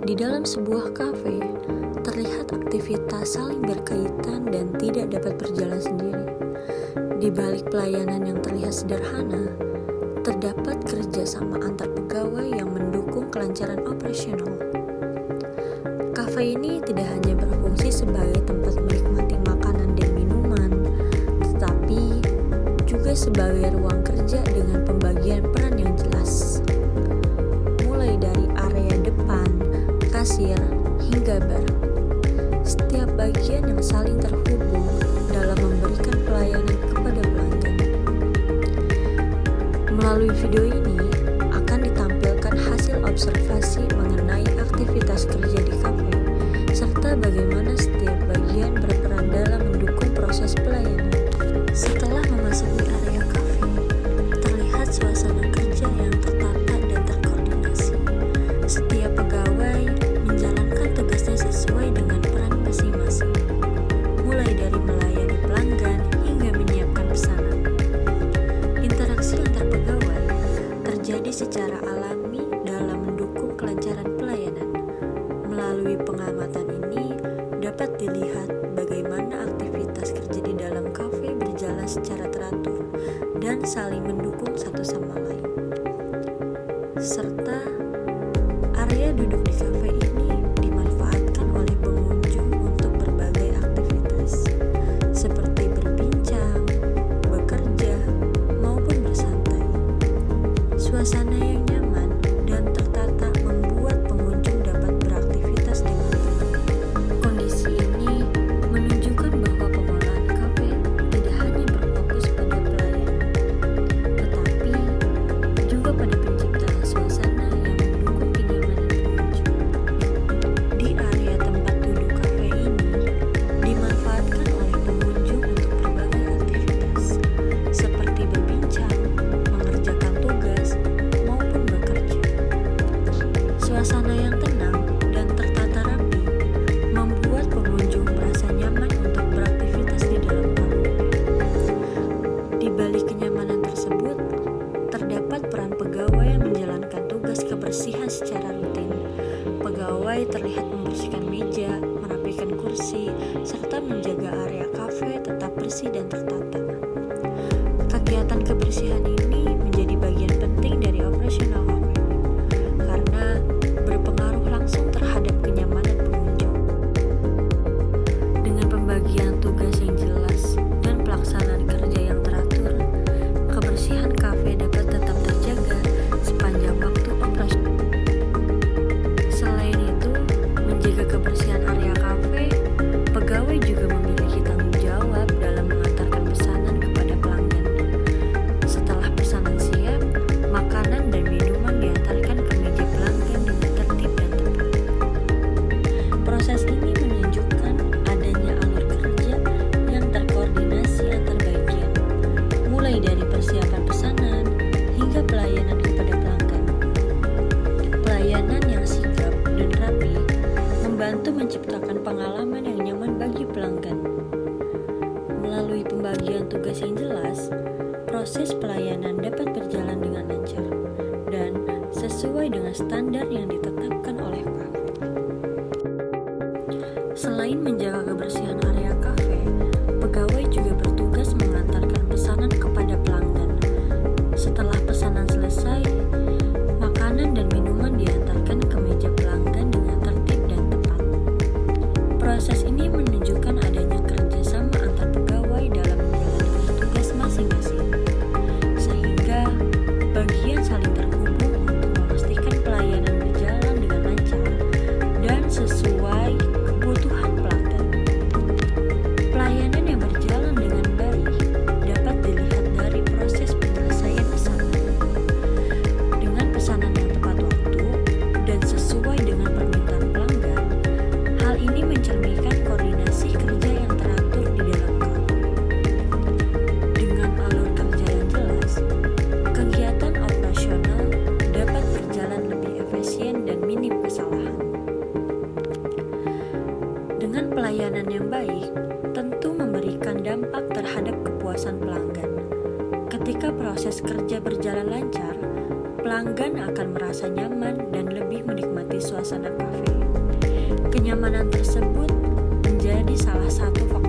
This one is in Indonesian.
Di dalam sebuah kafe, terlihat aktivitas saling berkaitan dan tidak dapat berjalan sendiri. Di balik pelayanan yang terlihat sederhana, terdapat kerjasama antar pegawai yang mendukung kelancaran operasional. Kafe ini tidak hanya berfungsi sebagai tempat menikmati makanan dan minuman, tetapi juga sebagai ruang kerja dengan pembagian peran yang jelas. Mulai dari area depan, kasir, hingga bar. Setiap bagian yang saling terhubung dalam memberikan pelayanan kepada pelanggan. Melalui video ini akan ditampilkan hasil observasi mengenai aktivitas kerja di kafe, serta bagaimana setiap bagian berperan dalam mendukung proses pelayanan. Setelah memasuki area kafe, terlihat suasana kerja yang tertata dan terkoordinasi. Setiap pegawai menjalankan tugasnya sesuai dengan peran masing-masing, mulai dari melayani pelanggan hingga menyiapkan pesanan. Interaksi antar pegawai terjadi secara alami dalam mendukung kelancaran pelayanan. Melalui pengamatan ini dapat dilihat bagaimana aktivitas kerja di dalam kafe berjalan secara teratur dan saling mendukung satu sama lain. Serta area duduk di kafe ini dimanfaatkan oleh pengunjung untuk berbagai aktivitas, seperti berbincang, bekerja, maupun bersantai. Suasana yang nyaman dan tertata membuat pengunjung dapat beraktivitas dengan tenang. Kondisi ini menunjukkan bahwa pengelolaan kafe tidak hanya berfokus pada pelayanan, tetapi juga pada penciptaan suasana yang mendukung kenyamanan pengunjung. Di area tempat duduk kafe ini dimanfaatkan oleh pengunjung untuk berbagai aktivitas, seperti berbincang, mengerjakan tugas, maupun bekerja. Suasana yang tenang dan tertata rapi membuat pengunjung merasa nyaman untuk beraktivitas di dalam kafe. Di balik kenyamanan tersebut, terdapat peran pegawai yang menjalankan tugas kebersihan secara rutin. Pegawai terlihat membersihkan meja, merapikan kursi, serta menjaga area kafe tetap bersih dan tertata. Kegiatan kebersihan ini menjadi bagian penting dari operasional kafe, karena berpengaruh langsung terhadap kenyamanan pengunjung. Dengan pembagian tugas yang jelas dan pelaksanaan kerja yang teratur, kebersihan kafe dapat tetap terjaga sepanjang waktu operasi. Selain itu, menjaga kebersihan area kafe, pegawai juga memiliki tanggung jawab dalam mengantarkan pesanan kepada pelanggan. Setelah pesanan siap, makanan dan minuman diantarkan ke meja pelanggan dengan tertib dan tepat. Proses ini menunjukkan adanya alur kerja yang terkoordinasi antar bagian, mulai dari persiapan pesanan hingga pelayanan kepada pelanggan. Pelayanan yang sigap dan rapi membantu menciptakan pengalaman yang nyaman bagi pelanggan. Melalui pembagian tugas yang jelas, proses pelayanan dapat berjalan dengan lancar dan sesuai dengan standar yang ditetapkan oleh kafe. Selain menjaga kebersihan area kafe, pegawai juga bertugas mengantarkan pesanan kepada pelanggan. Setelah pesanan selesai, makanan dan minuman diantarkan ke meja pelanggan dengan tertib dan tepat. Proses ini menunjukkan adanya kerjasama antar pegawai dalam menjalankan tugas masing-masing, sehingga bagian saling terhubung untuk memastikan pelayanan berjalan dengan lancar dan sesuai kebutuhan pelanggan. Dengan pelayanan yang baik, tentu memberikan dampak terhadap kepuasan pelanggan. Ketika proses kerja berjalan lancar, pelanggan akan merasa nyaman dan lebih menikmati suasana kafe. Kenyamanan tersebut menjadi salah satu faktor